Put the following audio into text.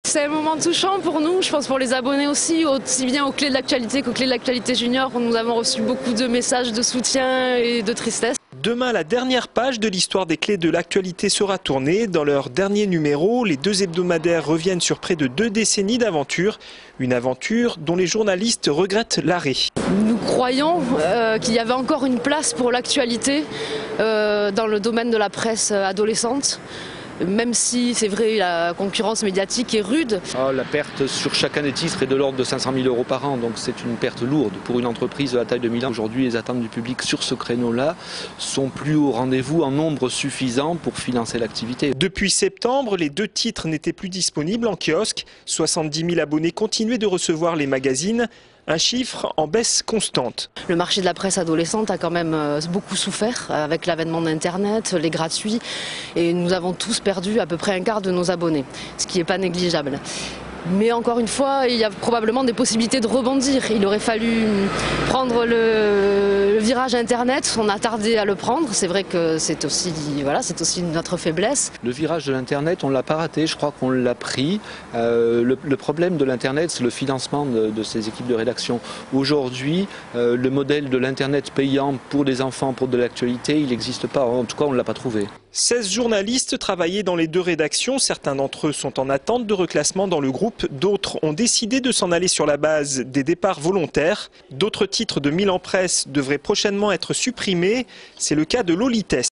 C'est un moment touchant pour nous, je pense pour les abonnés aussi bien aux Clés de l'actualité qu'aux Clés de l'actualité junior. Nous avons reçu beaucoup de messages de soutien et de tristesse. Demain, la dernière page de l'histoire des Clés de l'actualité sera tournée. Dans leur dernier numéro, les deux hebdomadaires reviennent sur près de 2 décennies d'aventure. Une aventure dont les journalistes regrettent l'arrêt. Nous croyons qu'il y avait encore une place pour l'actualité dans le domaine de la presse adolescente. Même si c'est vrai, la concurrence médiatique est rude. La perte sur chacun des titres est de l'ordre de 500 000 € par an, donc c'est une perte lourde pour une entreprise de la taille de Milan. Aujourd'hui, les attentes du public sur ce créneau-là sont plus au rendez-vous en nombre suffisant pour financer l'activité. Depuis septembre, les 2 titres n'étaient plus disponibles en kiosque. 70 000 abonnés continuaient de recevoir les magazines. Un chiffre en baisse constante. Le marché de la presse adolescente a quand même beaucoup souffert avec l'avènement d'Internet, les gratuits, et nous avons tous perdu à peu près un quart de nos abonnés, ce qui n'est pas négligeable. Mais encore une fois, il y a probablement des possibilités de rebondir. Il aurait fallu prendre le virage Internet, on a tardé à le prendre. C'est vrai que c'est aussi notre faiblesse. Le virage de l'Internet, on ne l'a pas raté, je crois qu'on l'a pris. Le problème de l'Internet, c'est le financement de ces équipes de rédaction. Aujourd'hui, le modèle de l'Internet payant pour des enfants, pour de l'actualité, il n'existe pas. En tout cas, on ne l'a pas trouvé. 16 journalistes travaillaient dans les 2 rédactions. Certains d'entre eux sont en attente de reclassement dans le groupe. D'autres ont décidé de s'en aller sur la base des départs volontaires. D'autres titres de Milan Presse devraient prochainement être supprimés. C'est le cas de Lolites.